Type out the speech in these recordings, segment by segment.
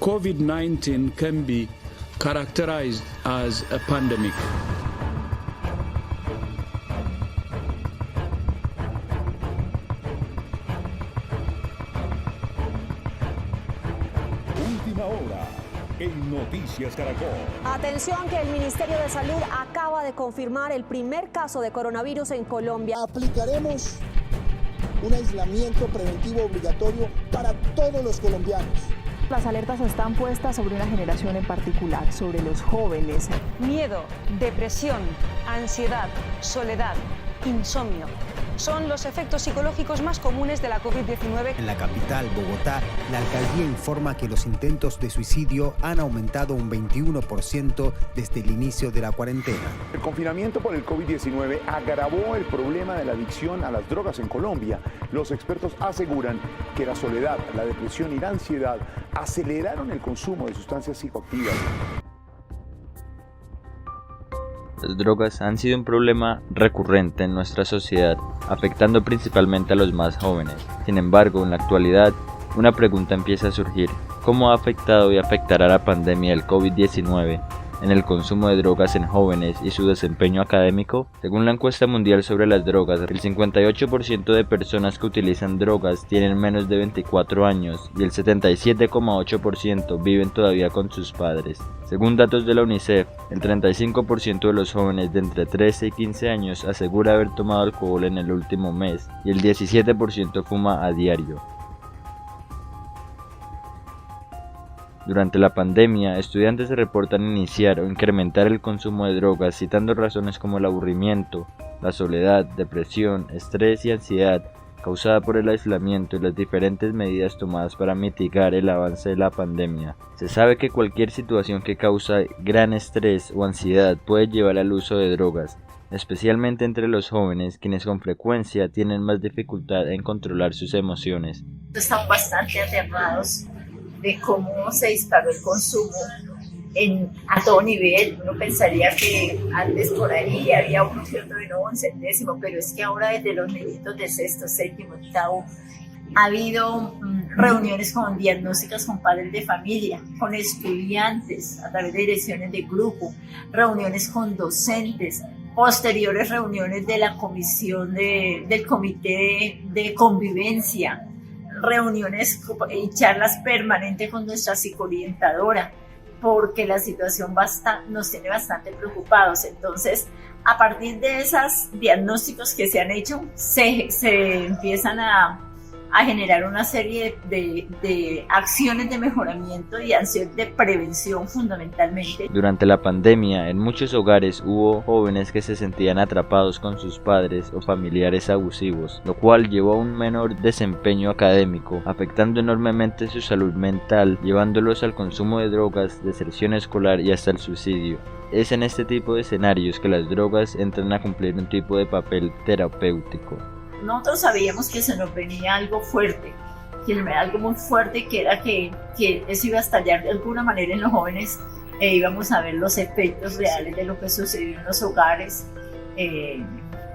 COVID-19 can be characterized as a pandemic. Última hora en Noticias Caracol. Atención que el Ministerio de Salud acaba de confirmar el primer caso de coronavirus en Colombia. Aplicaremos un aislamiento preventivo obligatorio para todos los colombianos. Las alertas están puestas sobre una generación en particular, sobre los jóvenes. Miedo, depresión, ansiedad, soledad, insomnio. Son los efectos psicológicos más comunes de la COVID-19. En la capital, Bogotá, la alcaldía informa que los intentos de suicidio han aumentado un 21% desde el inicio de la cuarentena. El confinamiento por el COVID-19 agravó el problema de la adicción a las drogas en Colombia. Los expertos aseguran que la soledad, la depresión y la ansiedad aceleraron el consumo de sustancias psicoactivas. Las drogas han sido un problema recurrente en nuestra sociedad, afectando principalmente a los más jóvenes. Sin embargo, en la actualidad, una pregunta empieza a surgir: ¿cómo ha afectado y afectará la pandemia del COVID-19 en el consumo de drogas en jóvenes y su desempeño académico? Según la encuesta mundial sobre las drogas, el 58% de personas que utilizan drogas tienen menos de 24 años y el 77,8% viven todavía con sus padres. Según datos de la UNICEF, el 35% de los jóvenes de entre 13 y 15 años asegura haber tomado alcohol en el último mes y el 17% fuma a diario. Durante la pandemia, estudiantes se reportan iniciar o incrementar el consumo de drogas, citando razones como el aburrimiento, la soledad, depresión, estrés y ansiedad causada por el aislamiento y las diferentes medidas tomadas para mitigar el avance de la pandemia. Se sabe que cualquier situación que causa gran estrés o ansiedad puede llevar al uso de drogas, especialmente entre los jóvenes, quienes con frecuencia tienen más dificultad en controlar sus emociones. Estamos bastante aterrados de cómo se disparó el consumo a todo nivel. Uno pensaría que antes por ahí había uno que otro de nuevo en centésimo, pero es que ahora desde los niñitos de sexto, séptimo, octavo, ha habido reuniones con diagnósticas con padres de familia, con estudiantes a través de direcciones de grupo, reuniones con docentes, posteriores reuniones de la comisión del comité de convivencia, reuniones y charlas permanentes con nuestra psicoorientadora, porque la situación nos tiene bastante preocupados. Entonces, a partir de esos diagnósticos que se han hecho, se empiezan a generar una serie de acciones de mejoramiento y acciones de prevención fundamentalmente. Durante la pandemia, en muchos hogares hubo jóvenes que se sentían atrapados con sus padres o familiares abusivos, lo cual llevó a un menor desempeño académico, afectando enormemente su salud mental, llevándolos al consumo de drogas, deserción escolar y hasta el suicidio. Es en este tipo de escenarios que las drogas entran a cumplir un tipo de papel terapéutico. Nosotros sabíamos que se nos venía algo fuerte, algo muy fuerte, que era que eso iba a estallar de alguna manera en los jóvenes, íbamos a ver los efectos reales de lo que sucedió en los hogares,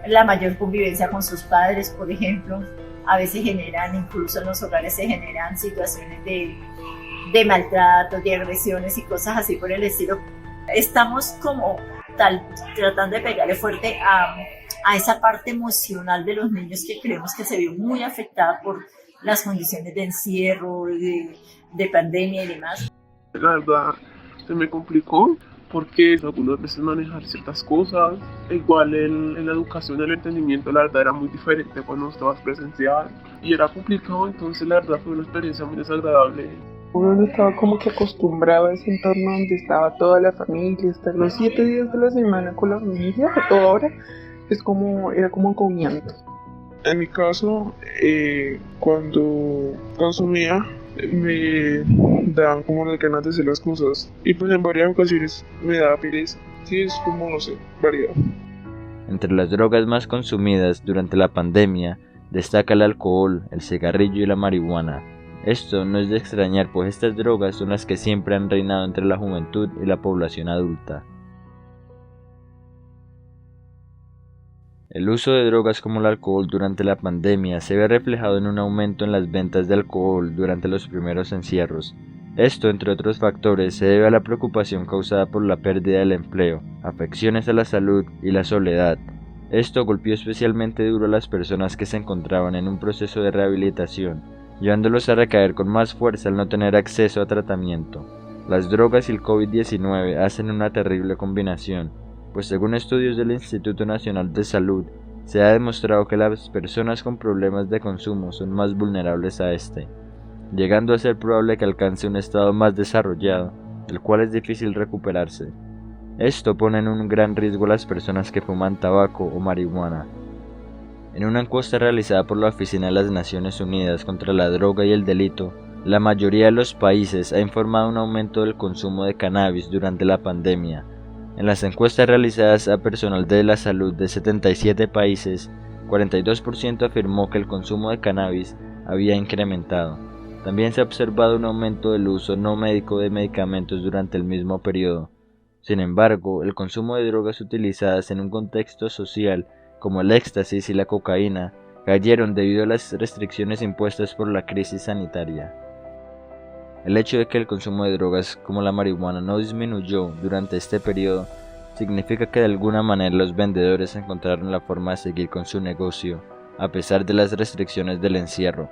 la mayor convivencia con sus padres, por ejemplo. A veces incluso en los hogares se generan situaciones de maltrato, de agresiones y cosas así por el estilo. Estamos como tratando de pegarle fuerte a esa parte emocional de los niños que creemos que se vio muy afectada por las condiciones de encierro, de pandemia y demás. La verdad se me complicó porque algunas veces manejar ciertas cosas, igual en la educación, el entendimiento, la verdad era muy diferente cuando estabas presencial y era complicado, entonces la verdad fue una experiencia muy desagradable. Uno no estaba como que acostumbrado a ese entorno donde estaba toda la familia, estar los 7 días de la semana con la familia, a toda hora. Era como agobiante. En mi caso, cuando consumía, me daban como las ganas de hacer las cosas. Y pues en varias ocasiones me daba pereza. Sí, es como, no sé, variado. Entre las drogas más consumidas durante la pandemia, destaca el alcohol, el cigarrillo y la marihuana. Esto no es de extrañar, pues estas drogas son las que siempre han reinado entre la juventud y la población adulta. El uso de drogas como el alcohol durante la pandemia se ve reflejado en un aumento en las ventas de alcohol durante los primeros encierros. Esto, entre otros factores, se debe a la preocupación causada por la pérdida del empleo, afecciones a la salud y la soledad. Esto golpeó especialmente duro a las personas que se encontraban en un proceso de rehabilitación, llevándolos a recaer con más fuerza al no tener acceso a tratamiento. Las drogas y el COVID-19 hacen una terrible combinación, pues según estudios del Instituto Nacional de Salud, se ha demostrado que las personas con problemas de consumo son más vulnerables a este, llegando a ser probable que alcance un estado más desarrollado, del cual es difícil recuperarse. Esto pone en un gran riesgo a las personas que fuman tabaco o marihuana. En una encuesta realizada por la Oficina de las Naciones Unidas contra la Droga y el Delito, la mayoría de los países ha informado un aumento del consumo de cannabis durante la pandemia. En las encuestas realizadas a personal de la salud de 77 países, 42% afirmó que el consumo de cannabis había incrementado. También se ha observado un aumento del uso no médico de medicamentos durante el mismo periodo. Sin embargo, el consumo de drogas utilizadas en un contexto social, como el éxtasis y la cocaína, cayeron debido a las restricciones impuestas por la crisis sanitaria. El hecho de que el consumo de drogas como la marihuana no disminuyó durante este periodo significa que de alguna manera los vendedores encontraron la forma de seguir con su negocio, a pesar de las restricciones del encierro.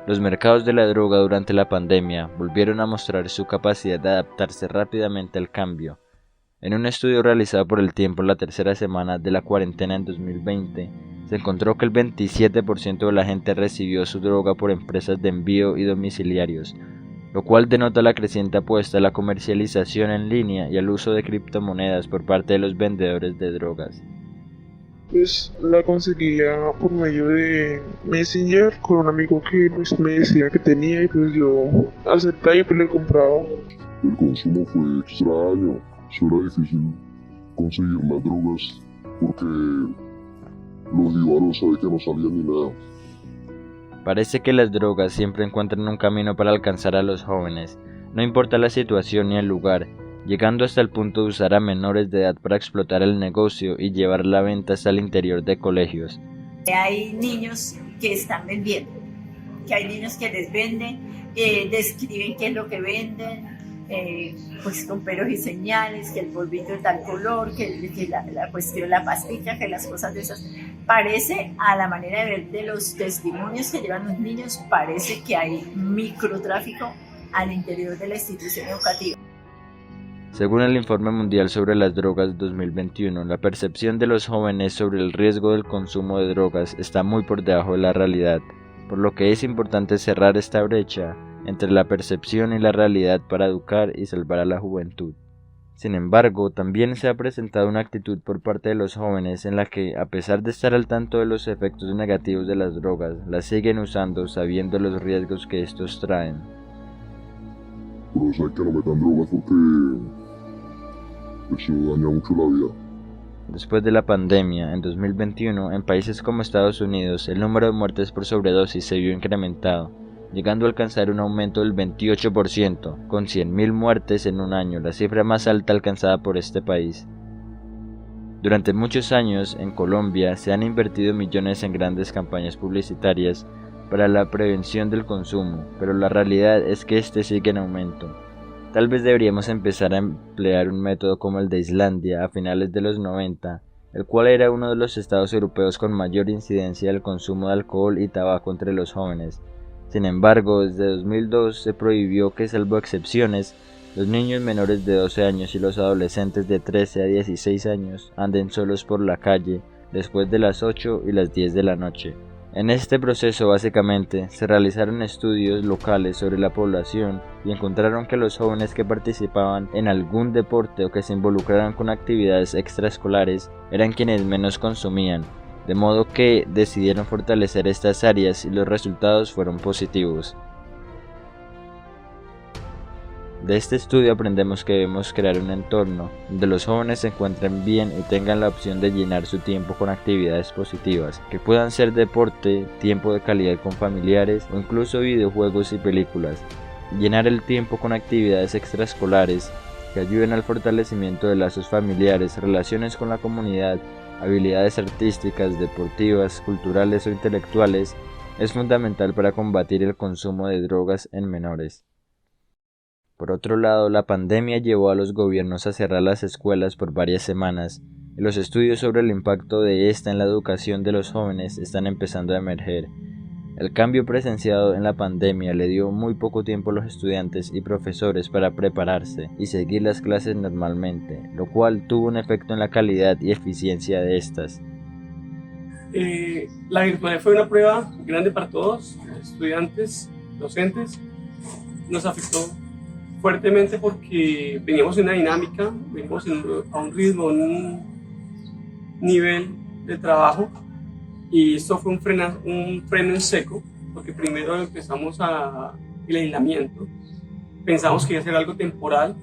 Los mercados de la droga durante la pandemia volvieron a mostrar su capacidad de adaptarse rápidamente al cambio. En un estudio realizado por El Tiempo en la tercera semana de la cuarentena en 2020, se encontró que el 27% de la gente recibió su droga por empresas de envío y domiciliarios, lo cual denota la creciente apuesta a la comercialización en línea y al uso de criptomonedas por parte de los vendedores de drogas. Pues la conseguía por medio de Messenger con un amigo que pues, me decía que tenía y pues yo acepté y pues le compraba. El consumo fue extraño, eso era difícil conseguir las drogas porque los jíbaros sabe que no salían ni nada. Parece que las drogas siempre encuentran un camino para alcanzar a los jóvenes, no importa la situación ni el lugar, llegando hasta el punto de usar a menores de edad para explotar el negocio y llevar la venta hasta el interior de colegios. Hay niños que están vendiendo, que hay niños que les venden, describen qué es lo que venden, pues con pelos y señales, que el polvito de tal color, que la cuestión, la pastilla, que las cosas de esas. Parece, a la manera de ver de los testimonios que llevan los niños, parece que hay microtráfico al interior de la institución educativa. Según el Informe Mundial sobre las Drogas 2021, la percepción de los jóvenes sobre el riesgo del consumo de drogas está muy por debajo de la realidad, por lo que es importante cerrar esta brecha entre la percepción y la realidad para educar y salvar a la juventud. Sin embargo, también se ha presentado una actitud por parte de los jóvenes en la que, a pesar de estar al tanto de los efectos negativos de las drogas, las siguen usando sabiendo los riesgos que estos traen. Pero sé que no metan drogas porque eso daña mucho la vida. Después de la pandemia, en 2021, en países como Estados Unidos, el número de muertes por sobredosis se vio incrementado, llegando a alcanzar un aumento del 28%, con 100.000 muertes en un año, la cifra más alta alcanzada por este país. Durante muchos años, en Colombia, se han invertido millones en grandes campañas publicitarias para la prevención del consumo, pero la realidad es que este sigue en aumento. Tal vez deberíamos empezar a emplear un método como el de Islandia a finales de los 90, el cual era uno de los estados europeos con mayor incidencia del consumo de alcohol y tabaco entre los jóvenes. Sin embargo, desde 2002 se prohibió que, salvo excepciones, los niños menores de 12 años y los adolescentes de 13 a 16 años anden solos por la calle después de las 8 y las 10 de la noche. En este proceso, básicamente, se realizaron estudios locales sobre la población y encontraron que los jóvenes que participaban en algún deporte o que se involucraran con actividades extraescolares eran quienes menos consumían, de modo que decidieron fortalecer estas áreas y los resultados fueron positivos. De este estudio aprendemos que debemos crear un entorno donde los jóvenes se encuentren bien y tengan la opción de llenar su tiempo con actividades positivas, que puedan ser deporte, tiempo de calidad con familiares o incluso videojuegos y películas. Llenar el tiempo con actividades extraescolares que ayuden al fortalecimiento de lazos familiares, relaciones con la comunidad, habilidades artísticas, deportivas, culturales o intelectuales es fundamental para combatir el consumo de drogas en menores. Por otro lado, la pandemia llevó a los gobiernos a cerrar las escuelas por varias semanas, y los estudios sobre el impacto de esta en la educación de los jóvenes están empezando a emerger. El cambio presenciado en la pandemia le dio muy poco tiempo a los estudiantes y profesores para prepararse y seguir las clases normalmente, lo cual tuvo un efecto en la calidad y eficiencia de estas. La virtualidad fue una prueba grande para todos, estudiantes, docentes. Nos afectó fuertemente porque veníamos en una dinámica, veníamos a un ritmo, a un nivel de trabajo, y esto fue un freno en seco, porque primero empezamos el aislamiento, pensamos que iba a ser algo temporal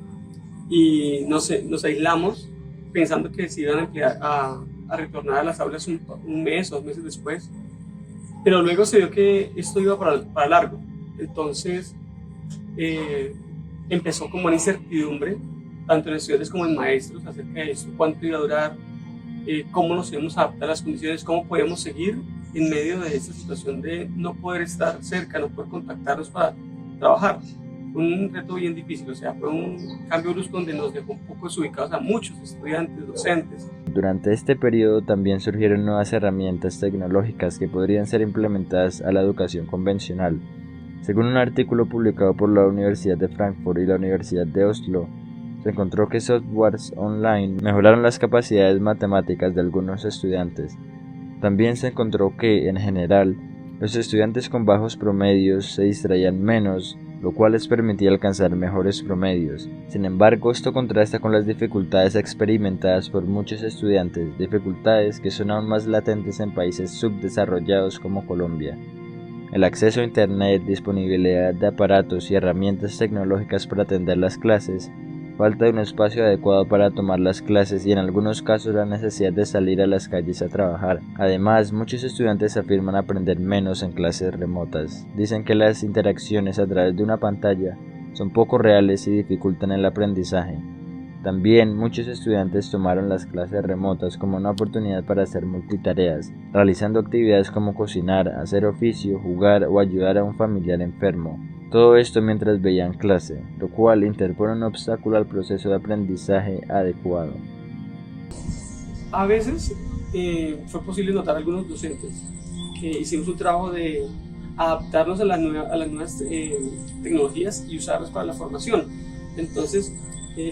y nos aislamos pensando que se iban a retornar a las aulas un mes o 2 meses después, pero luego se vio que esto iba para largo. Entonces empezó como una incertidumbre, tanto en estudiantes como en maestros, acerca de esto, cuánto iba a durar, cómo nos íbamos a adaptar a las condiciones, cómo podemos seguir en medio de esta situación de no poder estar cerca, no poder contactarnos para trabajar. Un reto bien difícil, o sea, fue un cambio brusco donde nos dejó un poco desubicados a muchos estudiantes, docentes. Durante este periodo también surgieron nuevas herramientas tecnológicas que podrían ser implementadas a la educación convencional. Según un artículo publicado por la Universidad de Frankfurt y la Universidad de Oslo, se encontró que softwares online mejoraron las capacidades matemáticas de algunos estudiantes. También se encontró que, en general, los estudiantes con bajos promedios se distraían menos, lo cual les permitía alcanzar mejores promedios. Sin embargo, esto contrasta con las dificultades experimentadas por muchos estudiantes, dificultades que son aún más latentes en países subdesarrollados como Colombia. El acceso a Internet, disponibilidad de aparatos y herramientas tecnológicas para atender las clases, falta de un espacio adecuado para tomar las clases y en algunos casos la necesidad de salir a las calles a trabajar. Además, muchos estudiantes afirman aprender menos en clases remotas. Dicen que las interacciones a través de una pantalla son poco reales y dificultan el aprendizaje. También muchos estudiantes tomaron las clases remotas como una oportunidad para hacer multitareas, realizando actividades como cocinar, hacer oficio, jugar o ayudar a un familiar enfermo. Todo esto mientras veían clase, lo cual interpone un obstáculo al proceso de aprendizaje adecuado. A veces fue posible notar a algunos docentes que hicimos un trabajo de adaptarnos a las nuevas tecnologías y usarlas para la formación. Entonces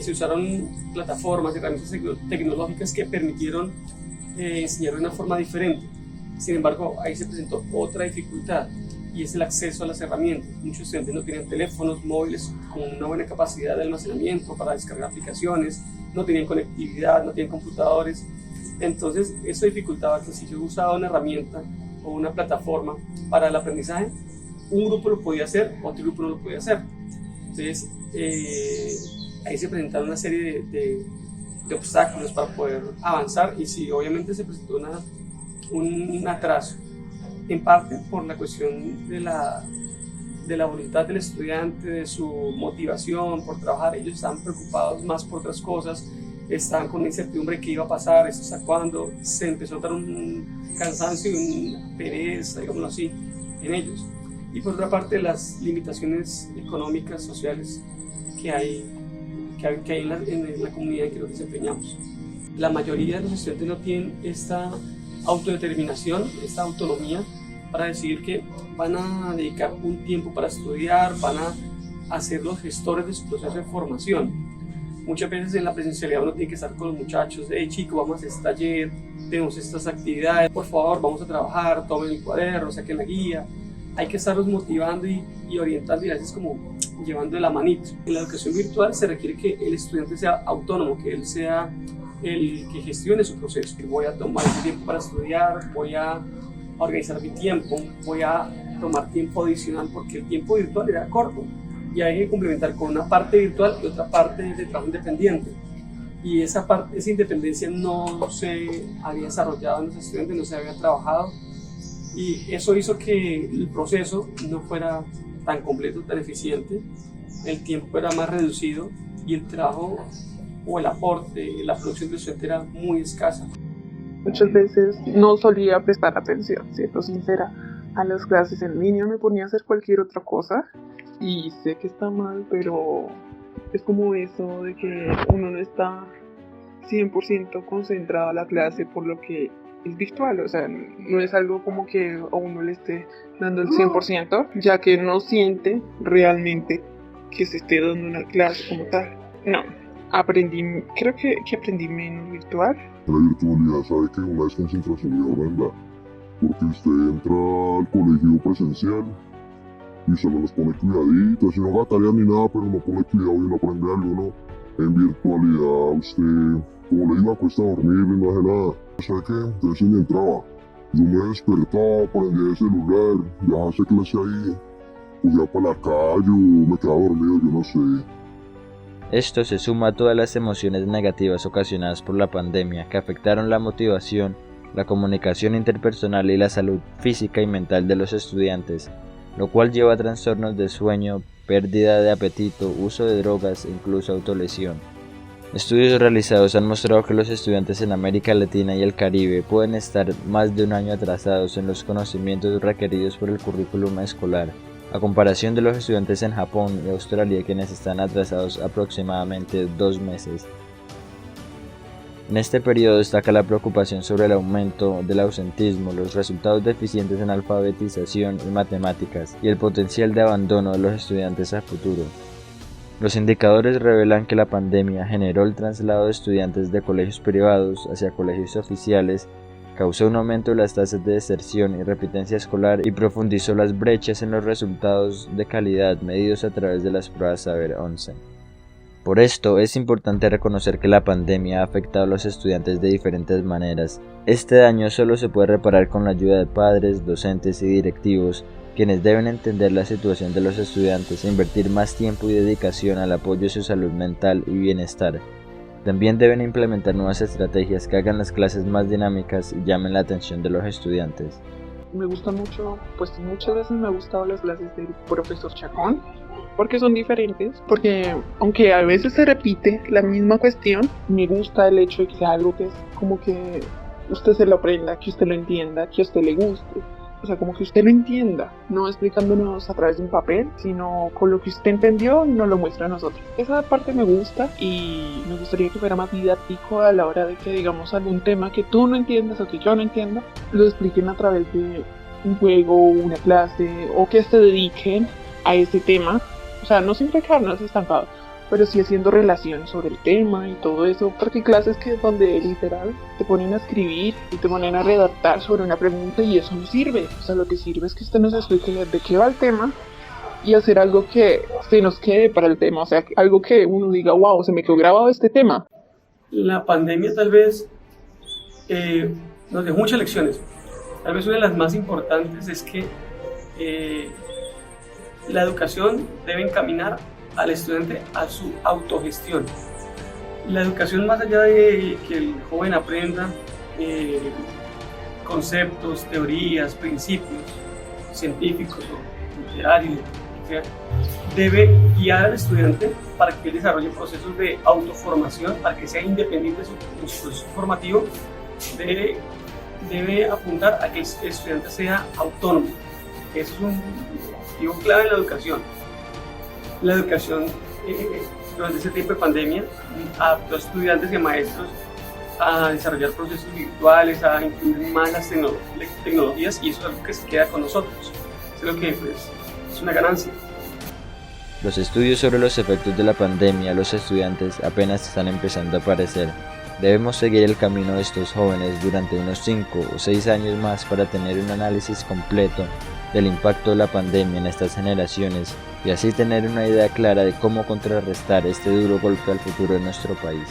se usaron plataformas, herramientas tecnológicas que permitieron enseñar de una forma diferente. Sin embargo, ahí se presentó otra dificultad, y es el acceso a las herramientas. Muchos estudiantes no tenían teléfonos móviles con una buena capacidad de almacenamiento para descargar aplicaciones, no tenían conectividad, no tenían computadores. Entonces eso dificultaba que si yo usaba una herramienta o una plataforma para el aprendizaje, un grupo lo podía hacer, otro grupo no lo podía hacer. Entonces ahí se presentaron una serie de obstáculos para poder avanzar, y sí, obviamente se presentó un atraso, en parte por la cuestión de la voluntad del estudiante, de su motivación por trabajar. Ellos estaban preocupados más por otras cosas, estaban con la incertidumbre de qué iba a pasar, esto hasta cuándo. Se empezó a dar un cansancio y una pereza, digámoslo así, en ellos. Y por otra parte, las limitaciones económicas, sociales que hay en la comunidad en que nos desempeñamos. La mayoría de los estudiantes no tienen esta autodeterminación, esta autonomía para decidir que van a dedicar un tiempo para estudiar, van a ser los gestores de su proceso de formación. Muchas veces en la presencialidad uno tiene que estar con los muchachos: hey chicos, vamos a hacer este taller, tenemos estas actividades, por favor vamos a trabajar, tomen el cuaderno, saquen la guía. Hay que estarlos motivando y orientando, y a veces como llevando de la manito. En la educación virtual se requiere que el estudiante sea autónomo, que él sea el que gestione su proceso. Voy a tomar ese tiempo para estudiar, voy a organizar mi tiempo, voy a tomar tiempo adicional porque el tiempo virtual era corto y hay que complementar con una parte virtual y otra parte de trabajo independiente. Y esa independencia no se había desarrollado en los estudiantes, no se había trabajado, y eso hizo que el proceso no fuera tan completo, tan eficiente. El tiempo era más reducido y el trabajo o el aporte, la producción del estudiante era muy escasa. Muchas veces no solía prestar atención, siendo sincera, a las clases en línea. Me ponía a hacer cualquier otra cosa, y sé que está mal, pero es como eso de que uno no está 100% concentrado a la clase por lo que es virtual, o sea, no es algo como que a uno le esté dando el 100%, ya que no siente realmente que se esté dando una clase como tal. No, creo que aprendí menos virtual. La virtualidad sabe que una desconcentración y horrenda, porque usted entra al colegio presencial y solo nos pone cuidaditos, y no haga tarea ni nada, pero no pone cuidado y no aprende algo, ¿no? En virtualidad usted, como le iba, cuesta dormir y no hace nada. ¿Sabe qué? Entonces ni entraba. Yo me despertaba, prendía el celular, ya hace clase ahí, cogía para la calle, me quedaba dormido, yo no sé. Esto se suma a todas las emociones negativas ocasionadas por la pandemia que afectaron la motivación, la comunicación interpersonal y la salud física y mental de los estudiantes, lo cual lleva a trastornos de sueño, pérdida de apetito, uso de drogas e incluso autolesión. Estudios realizados han mostrado que los estudiantes en América Latina y el Caribe pueden estar más de un año atrasados en los conocimientos requeridos por el currículum escolar, a comparación de los estudiantes en Japón y Australia, quienes están atrasados aproximadamente 2 meses. En este periodo destaca la preocupación sobre el aumento del ausentismo, los resultados deficientes en alfabetización y matemáticas, y el potencial de abandono de los estudiantes a futuro. Los indicadores revelan que la pandemia generó el traslado de estudiantes de colegios privados hacia colegios oficiales, causó un aumento de las tasas de deserción y repitencia escolar y profundizó las brechas en los resultados de calidad medidos a través de las pruebas Saber 11. Por esto es importante reconocer que la pandemia ha afectado a los estudiantes de diferentes maneras. Este daño solo se puede reparar con la ayuda de padres, docentes y directivos, quienes deben entender la situación de los estudiantes e invertir más tiempo y dedicación al apoyo de su salud mental y bienestar. También deben implementar nuevas estrategias que hagan las clases más dinámicas y llamen la atención de los estudiantes. Me gusta mucho, pues muchas veces me han gustado las clases del profesor Chacón, porque son diferentes, porque aunque a veces se repite la misma cuestión, me gusta el hecho de que sea algo que es como que usted se lo aprenda, que usted lo entienda, que a usted le guste. O sea, como que usted lo entienda, no explicándonos a través de un papel, sino con lo que usted entendió y nos lo muestra a nosotros. Esa parte me gusta y me gustaría que fuera más didáctico a la hora de que digamos algún tema que tú no entiendas o que yo no entienda, lo expliquen a través de un juego, una clase o que se dediquen a ese tema. O sea, no siempre quedarnos estancados, pero sí haciendo relación sobre el tema y todo eso, porque hay clases que donde literal te ponen a escribir y te ponen a redactar sobre una pregunta y eso no sirve. O sea, lo que sirve es que usted nos explique de qué va el tema y hacer algo que se nos quede para el tema, o sea, algo que uno diga, wow, se me quedó grabado este tema. La pandemia tal vez nos dejó muchas lecciones. Tal vez una de las más importantes es que la educación debe encaminar al estudiante a su autogestión. La educación, más allá de que el joven aprenda conceptos, teorías, principios científicos o literarios, debe guiar al estudiante para que él desarrolle procesos de autoformación, para que sea independiente de su proceso formativo. Debe apuntar a que el estudiante sea autónomo. Eso es un objetivo clave en la educación. La educación durante ese tiempo de pandemia adaptó a estudiantes y a maestros a desarrollar procesos virtuales, a incluir más las tecnologías, y eso es algo que se queda con nosotros. Es lo que es una ganancia. Los estudios sobre los efectos de la pandemia a los estudiantes apenas están empezando a aparecer. Debemos seguir el camino de estos jóvenes durante unos 5 o 6 años más para tener un análisis completo del impacto de la pandemia en estas generaciones y así tener una idea clara de cómo contrarrestar este duro golpe al futuro de nuestro país.